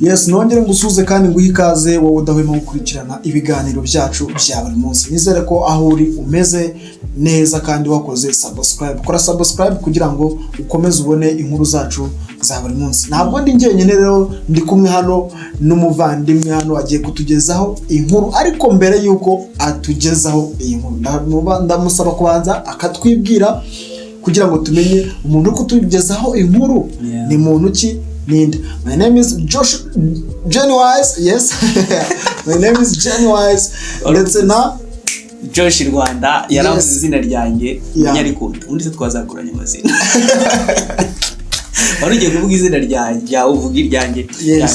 Yes, nongere ngusuze kandi nguhe ikaze wowe udahwema gukurikirana ibiganiro byacu bya buri munsi. Nizere ko aho uri umeze neza kandi wakoze subscribe. Kora subscribe kugira ngo ukomeze ubone inkuru zacu za buri munsi. Ntabwo ndi njyenyine rero, ndi kumwe hano n'umuvandimwe hano agiye kutugezaho inkuru, ariko mbere yuko atugezaho iyi nkuru ndamusaba kubanza akatwibwira kugira ngo tumenye umuntu uri kutugezaho inkuru ni muntu ki. My name is Jenny Wise. Yes. My name is Jenny Wise. Ndetse na Josh Rwanda yaravuze izina ryanjye Nyarikunda. Undi se twazaguranye amazina. Warugiye kuvuga izina ryanjye, uvuga iryanjye.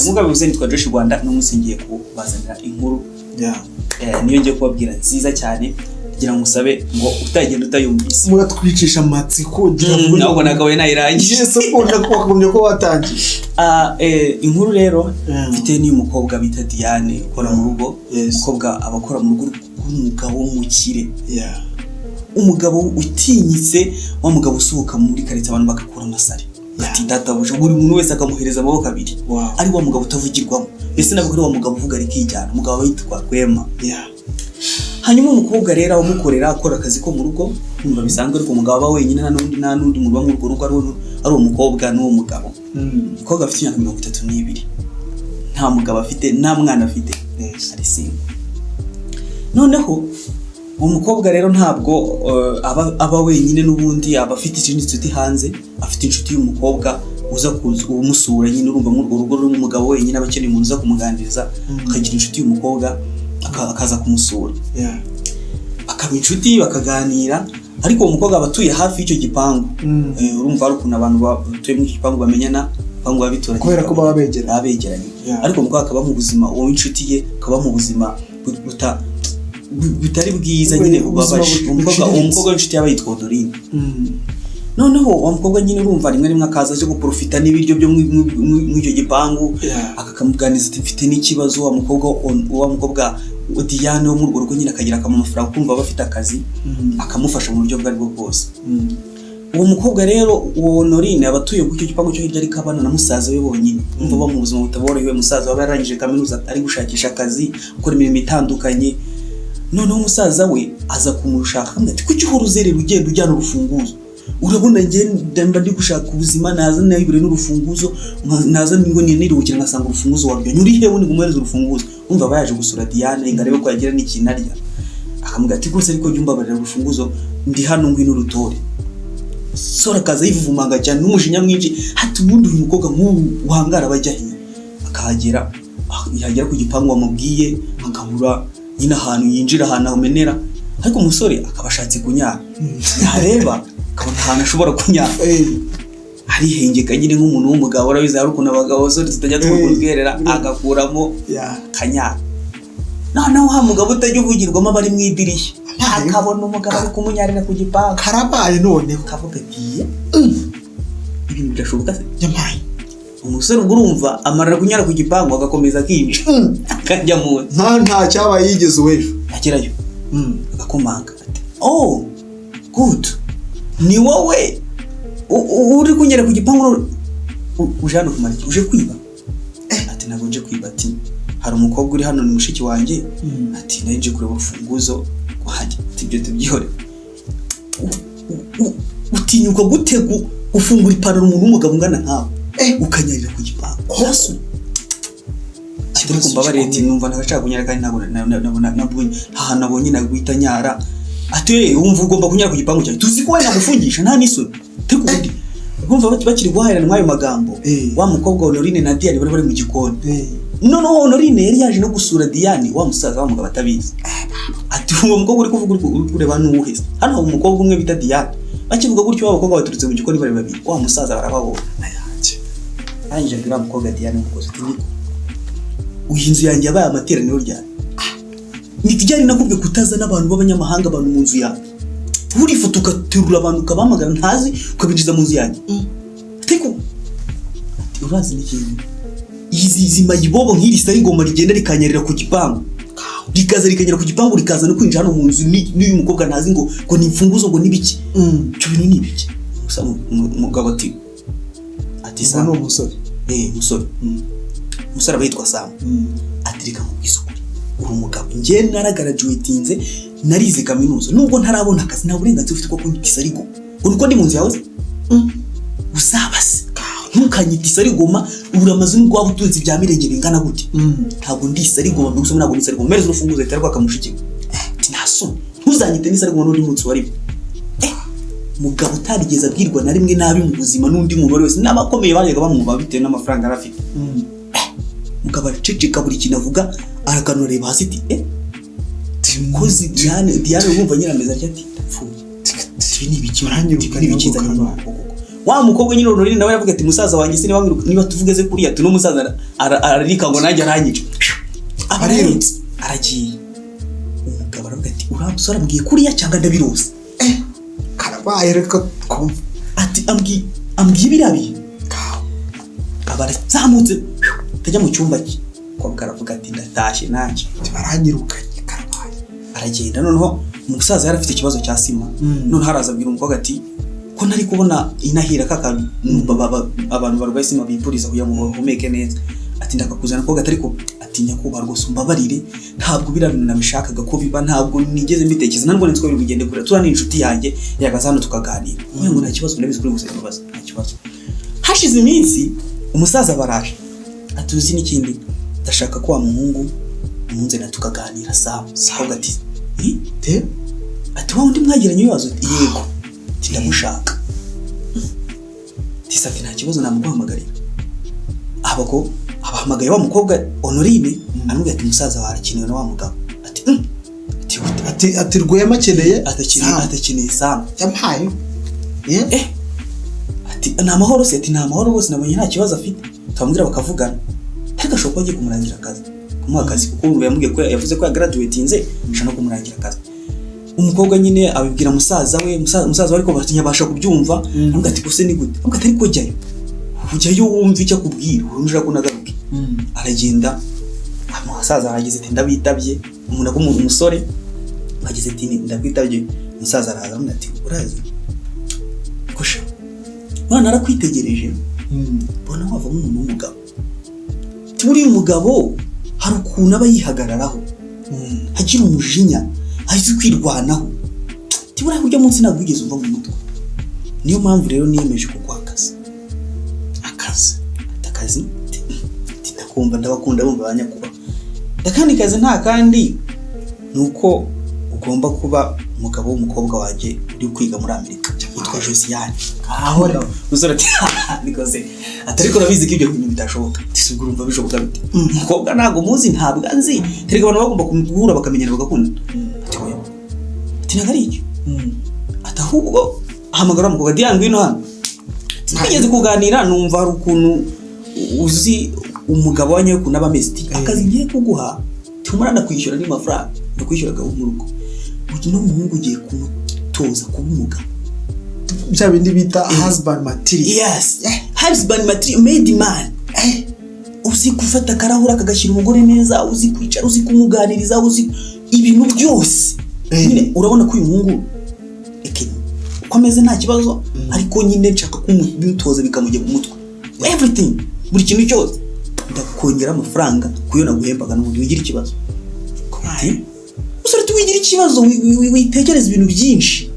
Nkuko bivuze nitwa Josh Rwanda, n'umusingiye kubazanira inkuru. Niyo ngiye kubabwira nziza cyane. Kugira ngo usabe ngo utagenda utayumvise. Muratwicisha amatsiko gira ngo nabwo nakabaye nayirangiye. Yes, ukunda ko watangiye. Inkuru rero mfite ni umukobwa bita Diane ukora mu rugo. Umukobwa abakora mu rugo umugabo w'umukire. Umugabo utinyitse, wa mugabo usohoka muri karita abantu bakakura amasari. Ati databuje buri muntu wese akamuhereza amaboko abiri. Ari wa mugabo utavugirwamo. Ese nabwo ari wa mugabo uvuga rikijyana. Umugabo witwa Kwema. Hanyuma umukobwa rero umukorera akora akazi ko mu rugo, numva bisanzwe ariko umugabo aba wenyine nta nundi mu rugo ari umukobwa n'uwo mugabo. Umukobwa afite imyaka 32. Nta mugabo afite, nta mwana afite. Ari single. Noneho umukobwa rero ntabwo aba wenyine, n'ubundi aba afite ikindi nshuti hanze, afite inshuti y'umukobwa uza kumusura nyine. Urumva mu rugo rw'umugabo wenyine abakeneye umuntu uza kumuganiriza, akagira inshuti y'umukobwa akaza kumusura. Akaba inshuti bakaganira, ariko uwo mukobwa abatuye hafi y'icyo gipangu. Urumva ari ukuntu abantu batuye mu gipangu bamenyana, bangu babituranye kubera ko baba begeranye. Ariko umukobwa akaba mu buzima, uwo inshuti ye akaba mu buzima bitari bwiza nyine bubabaje. Umukobwa inshuti yaba yitwa Dorine. Noneho uwo mukobwa nyine urumva rimwe akaza aje guprofita n'ibiryo byo mu icyo gipangu, akakamuganiza ati mfite n'ikibazo. Uwo mukobwa Diane wo mu rugo nyine akagira amafaranga kumva bafite akazi, akamufasha mu buryo bwari bwo bwose. Uwo mukobwa rero uwo Norine abatuye ku icyo gipangu cyo hirya, ariko abana na musaza we bonyine. Umva ba mu buzima butaboroheye, musaza we yarangije kaminuza ari gushakisha akazi, gukora imirimo itandukanye. Noneho umusaza we aza kumushaka ati kuki uhora uzerera ugenda ujyana urufunguzo? Urabona ngenda mba ndi gushaka ubuzima, naza nayibure n'urufunguzo, naza ngo niruhukira ngasanga urufunguzo waryo nyuri hewe ni gumuhereza urufunguzo. Umva bayaje gusura Diane ngo arebe ko yagira n'ikintu arya. Akamuga ati rwose ariko jyumba barira urufunguzo, ndi hano ngwino rutore. Sora kaza yivumanga cyane n'umujinya mwinshi, hati ubundi uyu mukobwa nk'ubu uhangara bajya he. Akahagera yagera ku gipangu wamubwiye, akabura nyina ahantu yinjira, ahantu amenera. Ariko umusore akabashatse kunyara, yareba akabona ahantu ashobora kunyara. Arihengeka nyine nk'umuntu w'umugabo, urabizi hari ukuntu abagabo bose tutajya twubwirera, agakuramo kanyara. Noneho ha mugabo utajya uvugirwamo abari mu idirishya, akabona umugabo ari kumunyarira ku gipangu. Karabaye noneho kavuga ati ibintu byashoboka se. Yamaye umusore ubwo urumva amarara kunyara ku gipangu, agakomeza akinjira akajya mu nta cyabaye yigeze wejo. Agerayo agakomanga ati oh good, ni wowe uri kunyara ku gipangu uje hano kumara iki? Uje kwiba? Ati ntabwo nje kwiba. Ati hari umukobwa uri hano ni mushiki wanjye. Ati naje kureba urufunguzo wanjye. Ati ibyo tubyihore. Utinyuka gutega ufungura ipantaro umuntu w'umugabo ungana nkawe ukanyarira ku gipangu? Yasu ati kumva bareti numva nashaka kunyara kandi nabwo nabonye naguhita nyara. Ati wumva ugomba kunyara ku gipangu cyawe, tuzi ko wenda gufungisha nta n'isoni. Tekundi urumva bakiri guhahirana n'ayo magambo. Wa mukobwa wa Norine na Diane bari mu gikoni. Noneho Norine yari yaje no gusura Diane, wa musaza wa mugabo atabizi. Ati uwo mukobwa uri kuvuga uri kureba n'uwuheza. Hano hari umukobwa umwe bita Diane, bakivuga gutyo abakobwa baturutse mu gikoni bari babiri. Wa musaza barababona. Anje bira mukobwa Diane umukozi ati uhinzu yanjye yabaye amateraniro ryane. Nitijyari nakubwe kutaza n'abantu b'abanyamahanga abantu mu nzu yawe. Uri foto ugaterura abantu ukabamagara ntazi ukabinjiza mu nzu yanjye. Teko urazi n'ikintu izi mayibobo nk'iri sari ngoma rigenda rikanyarira ku gipangu, rikaza rikanyara ku gipangu, rikaza no kwinjira hano mu nzu n'uyu mukobwa ntazi ngo ni imfunguzo ngo nibiki. Cyo bintu nibiki. Gusa umugabo ati sa no musore. Musore umusore aba yitwa Sam atirika mu bwisukuri uri umugabo njye naragaraduatinze narize kaminuza nubwo ntarabona akazi nta burenganzira ufite ko kunyitisa arigo uko ndi mu nzu yawe usabase ntukanyitisa arigoma uramaze n'ubwo waba utunze ibya mirenge bingana gute ntabwo ndisa arigoma mbese ntabwo ndisa arigoma mereza urufunguzo itari kwakamushikira naso ntuzanyite nisa arigoma n'undi munsi wari mugabo utarigeze abwirwa na rimwe nabi mu buzima n'undi muntu wese n'abakomeye bajyaga bamwumva bitewe n'amafaranga arafite mugabo aceceka buri kintu avuga arakanureba hasi kozi Diane wumva nyirameza ati ndapfuye ni ibiki baranyiruka n'ibikiza wa mukobwa nyine Honorine nawe yavuga ati musaza wanjye se niba tuvugeze kuri ati no musaza ararika ngo najya aranyica abarirutse aragiye umugabo aravuga ati uramusora mbwiye kuriya cyangwa ndabirose karabaye reka kumva ati ambwiye birabi abara zamutse tajya mu cyumba cye kwa aravuga ati ndatashye nanjye baranyirukanye karabaye aragenda noneho umusaza yari afite ikibazo cya sima none haraza abwira umukobwa ati ko ntari kubona inahira kaka abantu barwaye sima bipuriza kugira ngo bahumeke neza ati ndakakuzana ko gatari ko atinya ko barwose umbabarire ntabwo biraruna nabishakaga ko biba ntabwo nigeze mbitekereza ntabwo nitwo bigende kure turana inshuti yanjye yagaza hano tukaganira ngo nta kibazo ndabizi kuri gusaba imbabazi nta kibazo hashize iminsi umusaza baraje atuzi n'ikindi ndashaka ko wa muhungu umunze na tukaganira sawa ati ati wa undi mwagiranye ibibazo yego ndamushaka tisati nta kibazo namuguhamagarira abako abahamagaye wa mukobwa Honorine anubwiye ati musaza warakenewe na wa mugabo ati Rwema akeneye atakeneye Sam yampaye ati nta mahoro se ati nta mahoro bose nabonye nta kibazo afite twamubwira bakavugana ariko ashobora kuba agiye kumurangira akazi kumuha akazi kuko umwe yamubwiye ko yavuze ko yagraduatinze ashaka no kumurangira akazi umukobwa nyine abibwira musaza we musaza ariko batinyabasha kubyumva ntabwo ati kuse ni gute ntabwo atari ko jyayo wumva icyo akubwira urumva ko nagaruke aragenda musaza aragize ati ndabitabye umusore agize ati ndabwitabye musaza araza ati urazi kosha mwana arakwitegereje bona wavamo umuntu w'umugabo turi umugabo hari ukuntu aba yihagararaho agira umujinya azi kwirwanaho tibura kujya munsi ntabwo wigeze umva mu mutwe niyo mpamvu rero niyemeje kuguha akazi ndakumva ndabakunda bumva abanyakuba ndakandi kazi nta kandi nuko ugomba kuba umugabo w'umukobwa wanjye uri kwiga muri Amerika yitwa Josiane aho uzora ati nikoze atariko rabizi ko ibyo bintu bitashoboka tisubwo urumva bishoboka bite umukobwa ntago muzi ntabwo anzi terega abantu bagomba kumuhura bakamenyana bagakunda ati nagari icyo atahubwo ahamagara umukobwa Diane ngwino hano twigeze kuganira numva hari ukuntu uzi umugabo wanyu ko nabamesti akazi ngiye kuguha tumurana kwishyura ni mafaranga ndakwishyura gaho mu rugo ugi no muhungu ugiye kumutoza kuba umugabo bya bindi bita husband material yes husband material made man uzi gufata karahura kagashyira umugore neza uzi kwicara uzi kumuganiriza uzi ibintu byose nyine urabona ko uyu muhungu uko ameze nta kibazo ariko nyine nshaka kumutoza bikamujya mu mutwe everything buri kintu cyose ndakongera amafaranga kuyo naguhembaga n'ubundi wigira ikibazo usore tuwigira ikibazo witekereza ibintu byinshi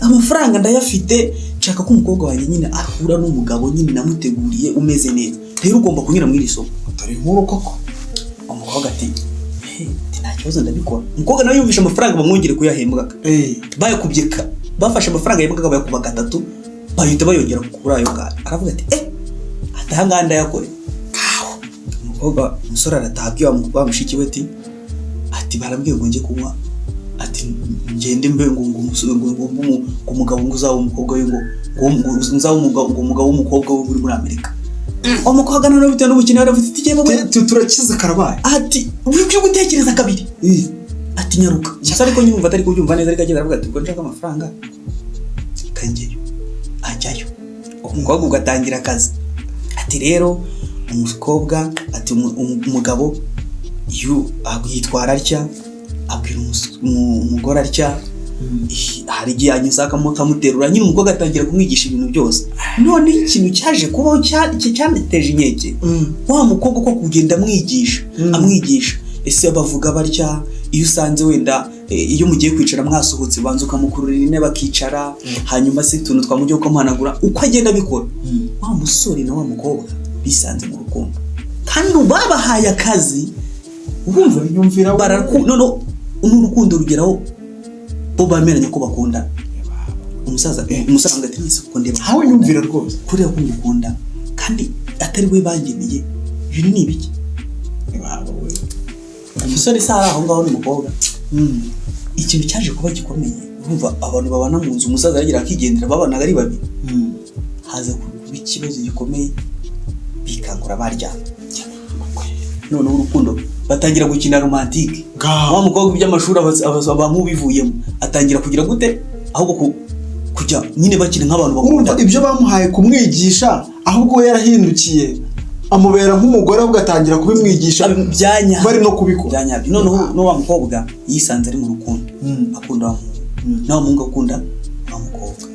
amafaranga ndayafite nshaka ko umukobwa wanjye nyine ahura n'umugabo nyine namuteguriye umeze neza rero ugomba kunyura muri iso atari nkuru koko umukobwa ati nta kibazo ndabikora umukobwa nawe yumvisha amafaranga bamwongere kuyahembwaga bayakubye bafashe amafaranga yembwaga bayakuba gatatu bahita bayongera kuri ayo ngana aravuga ati atahanga ndayakore umukobwa umusore aratabwiye bamushikiwe ati barambwiye ngo nje kunywa ati ngende mbe ngo umugabo ngo uzawo umukobwa we ngo nzawo umugabo w'umukobwa we muri Amerika umukobwa none bitewe n'ubukene yarafite itike bamwe turakiza karabaye ati uri gutekereza kabiri ati nyaruka cyase ariko nyumva atari kubyumva neza ariko agenda aravuga ati ubwo nshaka amafaranga kangeyo ajyayo umukobwa ugatangira akazi ati rero umukobwa ati umugabo yitwara atya abwira umugore atya hari igihe anyuza akamuterura nyine umukobwa atangira kumwigisha ibintu byose. None ikintu cyaje kubaho cyaneteje inkeke, wa mukobwa ko kugenda amwigisha ese bavuga barya, iyo usanze wenda iyo mugiye kwicara mwasohotse banza ukamukururira intebe bakicara, hanyuma se tuntu twamujye ukamuhanagura, uko agenda abikora wa musore na wa mukobwa bisanze mu rukundo kandi babahaye akazi. Urumva yumvira no n'urukundo rugeraho bo bamenyanye ko bakunda. Umusaza ngati nise kuko ndeba hawe yumvira rwose kuri ko ngukunda kandi atari we bangeneye. Ibintu ni ibiki? Umusore sara aho ngaho n'umukobwa ikintu cyaje kuba gikomeye. Urumva abantu babana mu nzu, umusaza yagira akigendera, babanaga ari babiri, haza kuba ikibazo gikomeye, bikangura baryana. None urukundo batangira gukina romantique, wa mukobwa by'amashuri abamubivuyemo atangira kugira gute, ahubwo kujya nyine bakina nk'abantu bakunda. Ibyo bamuhaye kumwigisha ahubwo yarahindukiye amubera nk'umugore, ahubwo atangira kubimwigisha bari no kubikora. Noneho no wa mukobwa yisanze ari mu rukundo, akunda wa muhungu, na wa muhungu akunda wa mukobwa.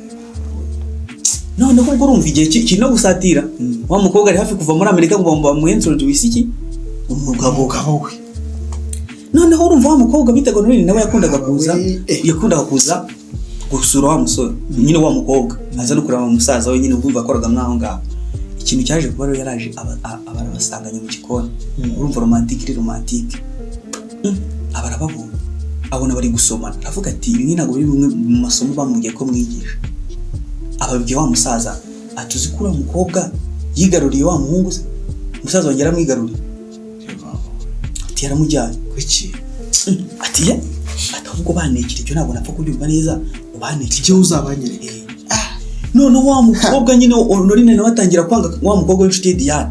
Noneho ubwo urumva igihe kino gusatira, wa mukobwa ari hafi kuva muri Amerika ngo bamuintroduce iki umugabo we. Noneho urumva wa mukobwa bitaga Norini nawe yakundaga kuza gusura wa musore, nyine wa mukobwa aza no kureba umusaza we, nyine ubumva akoraga mwaho ngaho. Ikintu cyaje kuba rero yaraje abarabasanganye mu gikoni. Urumva romantique abarababona, abona bari gusomana, aravuga ati ibi ntabwo biri bimwe mu masomo bamubwiye ko mwigisha. Ababwiye wa musaza atuzi kuri wa mukobwa yigaruriye wa muhungu se. Umusaza wongera amwigaruriye, ati yaramujyanye kuki, ati ahubwo banekira icyo ntabwo napfa kubyumva neza, ubanekira icyo uzabanyereke. None wa mukobwa nyine Honorine nawe atangira kwanga wa mukobwa w'inshuti Diane.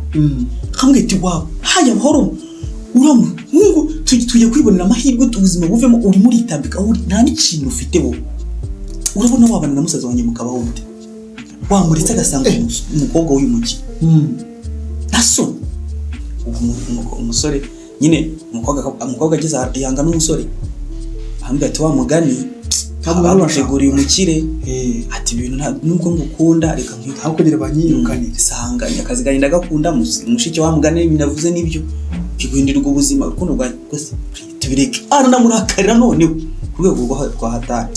Kamwe ati wabo haya mahoro uramu mungu tujye kwibonera amahirwe tubuzima buvemo, uri muri itambika uri nta n'ikintu ufite bo. Urabona wabana na musaza wanjye mukabaho ute, wamuritse agasanga umukobwa w'umuki naso. Umusore nyine umukobwa ageze yanga n'umusore, ahambwe ati wa mugani bamuteguriye umukire, ati ibintu nubwo ngukunda reka aho kugira banyirukane sanga akazi gahinda gakunda mushiki wa mugani ibintu navuze nibyo kiguhindirwa ubuzima, urukundo rwa rwose tubireke. Namurakarira none ku rwego rwa hatari,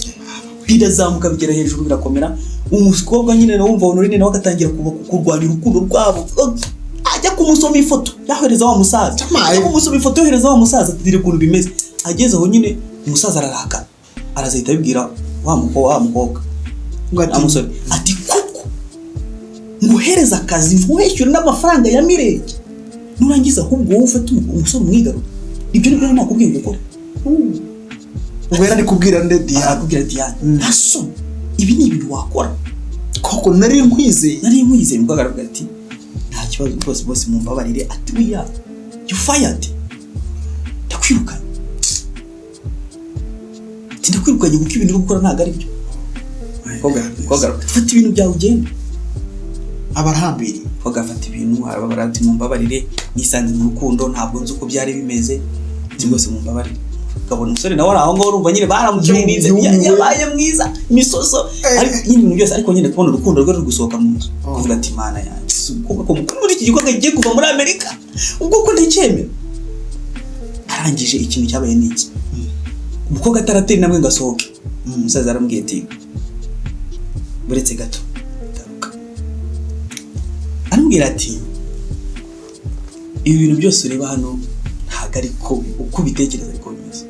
birazamuka bigera hejuru birakomera. Umukobwa nyine nawe wumva Honorine nawe agatangira kurwanya urukundo rwabo, ajya kumusoma ifoto yahereza wa musaza, ajya kumusoma ifoto yohereza wa musaza, tudire ukuntu bimeze. Ageze aho nyine umusaza araraka, arazahita abibwira wa mukobwa amusore ati kuko nguhereza akazi ntuheshyure n'amafaranga ya mirenge, nurangiza ahubwo wowe ufate umusore umwigarura. Ibyo nibyo nakubwiye gukora. Ubwo yari kubwira nde Diane, akubwira Diane naso ibi ni ibintu wakora koko. Nari nkwizeye umukobwa aravuga ati nta kibazo bose mumbabarire, ati wiya you fired, ndakwirukanye ndakwirukanye kuko ibintu uri gukora ntabwo ari byo. Umukobwa fata ibintu byawe ugende. Abarahambiriye umukobwa afata ibintu arababara ati mumbabarire, nisanze mu rukundo ntabwo nzi uko byari bimeze, ati rwose mumbabarire. Ukabona umusore nawe ari aho ngaho, urumva nyine baramukirinze yabaye mwiza imisoso ariko nyine ibintu byose, ariko nyine kubona urukundo rwe ruri gusohoka mu nzu, kuvuga ati mana yanjye umukobwa muri iki gikorwa giye kuva muri Amerika ubwo ko nticyemera. Arangije ikintu cyabaye n'iki, umukobwa ataratera namwe ngasohoke, umusaza aramubwiye ati buretse gato taruka, aramubwira ati ibi bintu byose ureba hano ntabwo ariko uko ubitekereza ariko bimeze.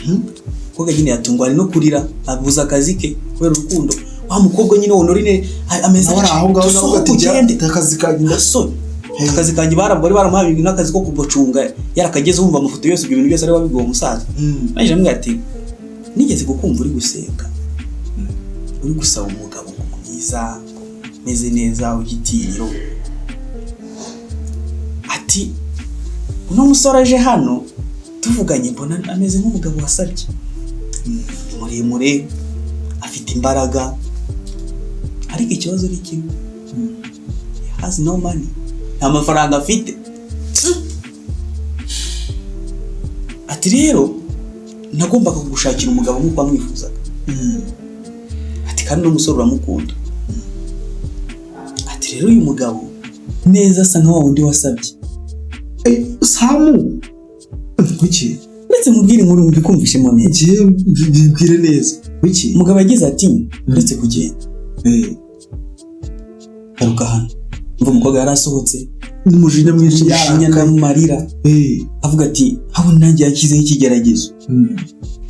Umukobwa nyine yatungwa ari no kurira, abuza akazi ke kubera urukundo. Wa mukobwa nyine Honorine ameze aho ngaho navuga ati gende akazi kanjye so akazi kanjye bari baramuhaye n'akazi ko kubocunga, yarakageze wumva amafoto yose ibyo bintu byose ari wabibwiye umusaza. Naje mbwa ati nigeze gukumva uri gusenga, uri gusaba umugabo mwiza meze neza ugitiriro, ati uno musore aje hano tuvuganye mbona ameze nk'umugabo wasabye, muremure afite imbaraga, ariko ikibazo ni kimwe, has no money, nta mafaranga afite. Ati rero nagombaga kugushakira umugabo nk'uko wamwifuzaga. Ati kandi n'umusore uramukunda. Ati rero uyu mugabo neza asa nka wa wundi wasabye. Samu kuki ndetse mubwire inkuru mbikumvishe mu neza. Mbwire neza kuki umugabo yagize ati ndetse kugenda garuka hano. Umva umukobwa yarasohotse n'umujinya mwinshi n'amarira avuga ati aho nanjye yakizeho ikigeragezo.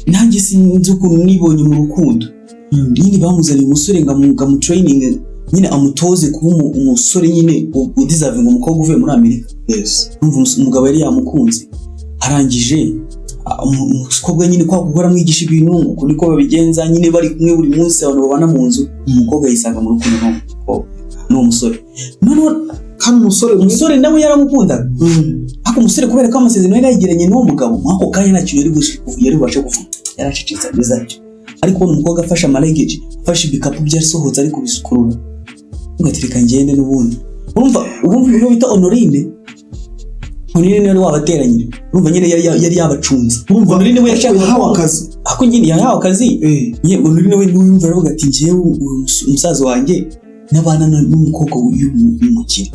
Nanjye sinzi ukuntu nibonye mu rukundo. Nyine bamuzaniye umusore ngamu training nyine amutoze kuba umusore nyine udeserving umukobwa uvuye muri Amerika. Umugabo yari yamukunze arangije umukobwa nyine kwa gukora mwigisha ibintu uko niko babigenza nyine bari kumwe buri munsi abantu babana mu nzu. Umukobwa yisanga mu rukundo n'uwo musore. Kandi umusore nawe yaramukundaga. Ako umusore kubera ko amasezerano yari yagiranye n'uwo mugabo mwako kanya nta kintu yari bubashe kuvuga. Yaracecetse bizacyo. Ariko umukobwa afashe amaregeje afashe ibikapu byasohotse ariko bisukurura. Ngatirika ngende n'ubundi. Urumva ibintu bita Honorine yari wabateranyije. Urumva nyine yari yabacunze. Urumva Honorine we yashakaga akazi. Ako nyine yahawe akazi. Honorine we yumva aravuga ati ngiye umusaza wanjye n'abana n'umukobwa w'umukire.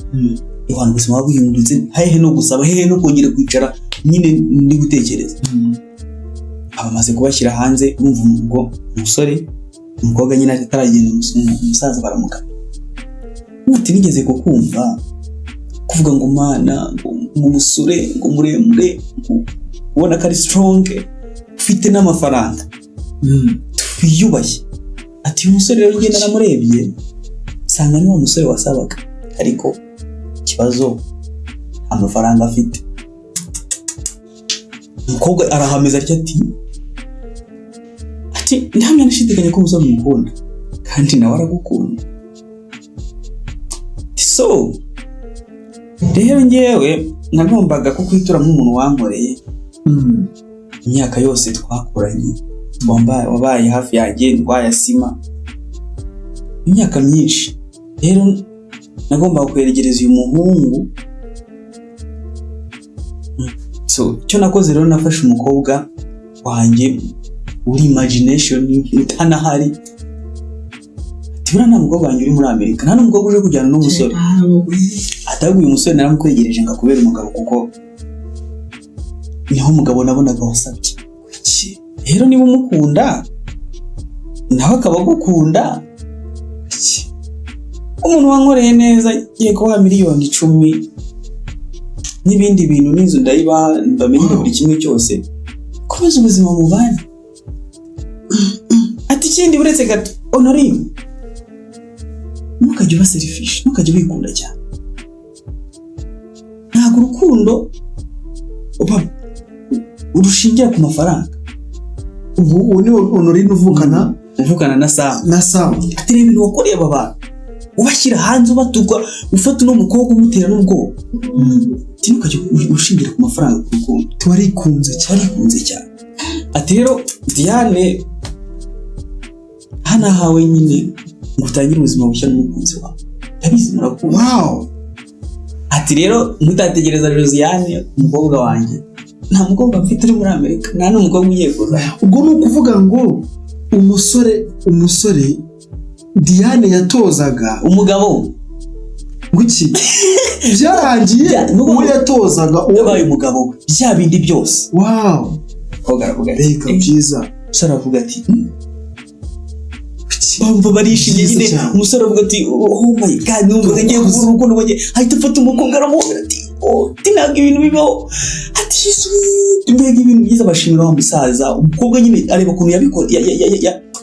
Abantu buzima buhindutse hehe no gusaba hehe no kongera kwicara nyine ndi gutekereza. Abamaze kubashyira hanze urumva ngo umusore umukobwa nyine ataragenda umusaza baramuka. Muti nigeze kukumva kuvuga ngo mana ngo umusore ngo muremure ubona ko ari strong ufite n'amafaranga twiyubashye. Ati umusore rero ngenda namurebye sanga ni wa musore wasabaga ariko kibazo amafaranga afite. Umukobwa arahameza ati ntamya nashidikanya ko umusore umukunda kandi nawe aragukunda. So rero ngewe nagombaga kukwitura nk'umuntu wankoreye imyaka yose twakuranye wabaye hafi yanjye ndwayasima imyaka myinshi. Rero nagombaga kwegereza uyu muhungu. So cyo nakoze rero nafashe umukobwa wanjye uri imagination utanahari. Tibura nta mukobwa wanjye uri muri Amerika nta n'umukobwa uje kujyana n'umusore. Ataguye umusore naramukwegereje ngakubera umugabo kuko niho umugabo nabonaga wasabye. Rero niba umukunda nawe akaba agukunda umuntu wankoreye neza ngiye kubaha miliyoni 10 n'ibindi bintu n'inzu ndayiba ndamenye buri kimwe cyose kubaza ubuzima mu bana. Ati ikindi buretse gato Honorine ntukajye uba selfish ntukajye wikunda cyane. Ntabwo urukundo urushingira ku mafaranga. Ubu ni Honorine uvukana na Sam. Ati reba ibintu wakoreye aba bantu ubashyira hanze ubatuka ufata no mukobwa umutera n'ubwoba. Ati ntukajye urushingira ku mafaranga ku rukundo. Twarikunze cyane. Ati rero Diane hana hawe nyine ngo utangire ubuzima bushya n'umukunzi wawe. Yabizi murakunda. Wow. Ati rero mutategereza Josiane umukobwa wanjye nta mukobwa mfite uri muri Amerika nta n'umukobwa ugiye kuza. Ubwo ni ukuvuga ngo umusore Diane yatozaga umugabo guki byarangiye uwo yatozaga yabaye umugabo bya bindi byose. Wow. Koga aravuga reka byiza. Umusore avuga ati bamva barishimye nyine. Umusore avuga ati oh my god numva ngiye kubura urukundo rwanjye ahita afata umukobwa aramubwira ati ntabwo ibintu bibaho. Ati mbega ibintu byiza bashimira wa musaza. Umukobwa nyine areba ukuntu yabikora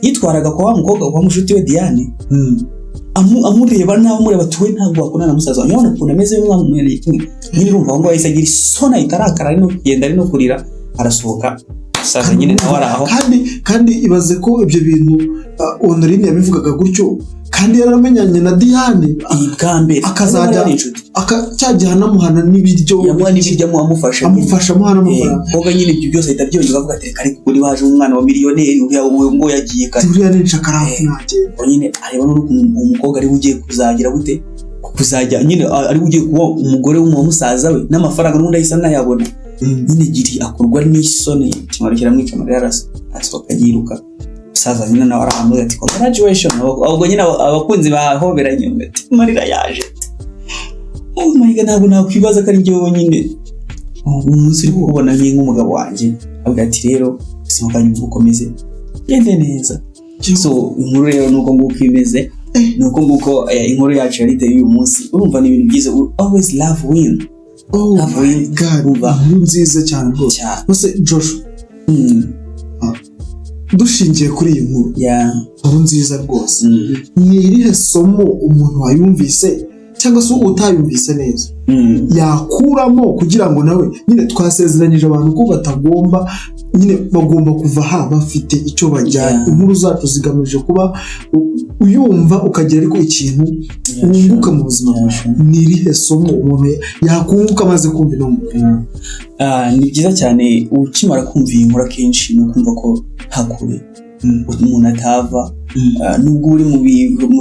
yitwaraga kwa wa mukobwa kwa mushuti we Diane. Amureba nawe amureba tuwe ntabwo wakona na musaza wanjye ubona ukuntu ameze nk'umwana kimwe. Nyine urumva ngo yahise agira isona itarakara ari no kugenda ari no kurira arasohoka. Musaza nyine nawe araho kandi ibaze ko ibyo bintu Honorine yabivugaga gutyo kandi yaramenyanye na Diane bwa mbere akazajya cyajya namuhana n'ibiryo amufasha muhana amafaranga. Koga nyine ibyo byose ahita byongera avuga ati reka kuri waje umwana wa miliyoneri ngo yagiye kare turiya nica karafu nage. Nyine areba n'ukuntu umukobwa ari ugiye kuzagira gute kuzajya nyine ari ugiye kuba umugore w'umusaza we n'amafaranga n'undi ahisa nayabona. nyine Giri akorwa n'isoni kimara kiramwica amarira asohoka yiruka umusaza nyine nawe arahamwe ati congratulations ahubwo nyine abakunzi bahoberanye ati amarira yaje oh my god ntabwo nakwibaza ko ari njye wonyine umunsi uri kubona nk'umugabo wanjye avuga ati rero ubuzima bwanyu bukomeze gende neza. So inkuru rero nuko nguko imeze nuko nguko inkuru yacu yari iteye uyu munsi urumva ni ibintu byiza always love win. Oh my god nziza cyane rwose bose Joshua dushingiye kuri iyi nkuru nkuru nziza rwose ni irihe somo umuntu wayumvise cyangwa se utayumvise neza yakuramo kugira ngo nawe nyine twasezeranyije abantu ko batagomba nyine bagomba kuva aha bafite icyo bajyana. Inkuru zacu zigamije kuba uyumva ukagira ariko ikintu wunguka mu buzima bwawe. Ni irihe somo umuntu yakunguka amaze kumva ino nkuru? Ni byiza cyane ukimara kumva iyi nkuru akenshi ni ukumva ko hakure umuntu atava nubwo uri mu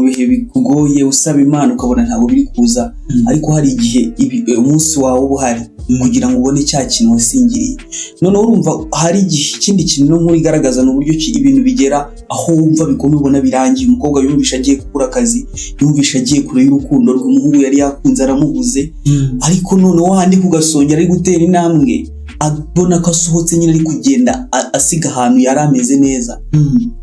bihe bikugoye usaba Imana ukabona ntabwo biri kuza ariko hari igihe umunsi wawe uba uhari kugira ngo ubone cya kintu wasingiriye. Noneho urumva hari igihe ikindi kintu nkuru igaragaza n'uburyo ibintu bigera aho wumva bikomeye ubona birangiye. Umukobwa yumvisha agiye gukura akazi, yumvisha agiye kure y'urukundo rw'umuhungu yari yakunze aramubuze, ariko noneho handi kugasongera ari gutera intambwe abona ko asohotse nyine ari kugenda asiga ahantu yari ameze neza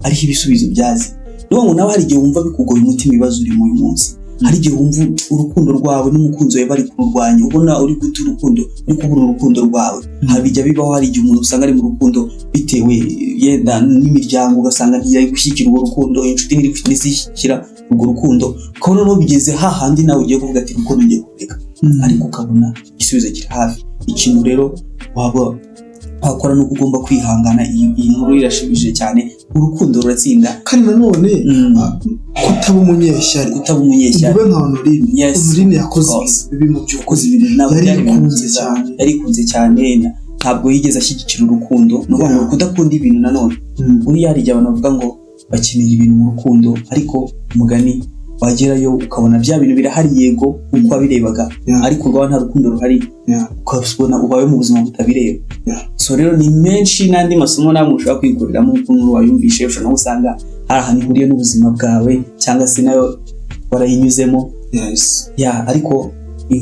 ariho ibisubizo byazi. N'ubu nawe hari igihe wumva bikugoye umutima ibibazo uri mu munsi, hari igihe wumva urukundo rwawe n'umukunzi wawe bari kurwanya ubona uri guta urukundo uri kubura urukundo rwawe. Habijya bibaho hari igihe umuntu usanga ari mu rukundo bitewe yenda n'imiryango ugasanga ntiyari gushyigikira urwo rukundo, inshuti ntizishyigikira urwo rukundo, ukabona no bigeze hahandi nawe ugiye kuvuga ati urukundo ngiye kureka ariko ukabona igisubizo kiri hafi. Ikintu rero waba wakora nuko ugomba kwihangana. Iyi nkuru irashimishije cyane, urukundo ruratsinda kandi nanone kutaba umunyeshyari ube nka Honorine yakoze ibintu by'ukoze yarikunze cyane ntabwo yigeze ashyigikira urukundo. No ngo kudakunda ibintu nanone uriya hari igihe abantu bavuga ngo bakeneye ibintu mu rukundo ariko umugani wagerayo ukabona bya bintu birahari yego uko wabirebaga ariko rwawe nta rukundo ruhari ukabona ubaye mu buzima butabireba. So rero ni menshi n'andi masomo namwe ushobora kwiguriramo uko nkuru wayumvishe ushobora no gusanga hari ahantu ihuriye n'ubuzima bwawe cyangwa se nayo warayinyuzemo. Ariko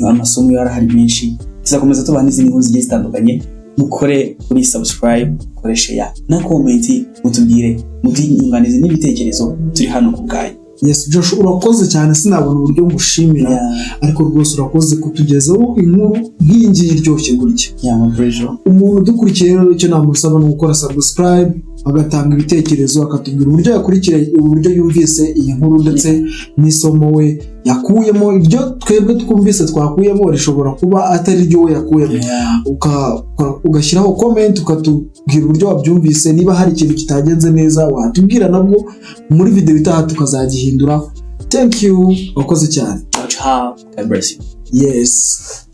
amasomo yarahari menshi. Tuzakomeza tubaha n'izindi nkuru zigiye zitandukanye. Mukore kuri subscribe, kore share na comment, mutubwire inyunganizi n'ibitekerezo turi hano ku bwanyu. Yes Josh urakoze cyane sinabona uburyo ngushimira ariko rwose urakoze kutugezaho inkuru nk'ingi iryoshye gutya. Umuntu dukurikiye rero icyo namusaba no gukora subscribe agatanga ibitekerezo akatubwira uburyo yakurikira uburyo yumvise iyi nkuru ndetse n'isomo we yakuyemo. Ibyo twebwe twumvise twakuyemo rishobora kuba atari ryo we yakuyemo. Ugashyiraho comment ukatubwira uburyo wabyumvise. Niba hari ikintu kitagenze neza watubwira nabwo muri video itaha tukazagihindura. Thank you, wakoze cyane. God bless you. Yes.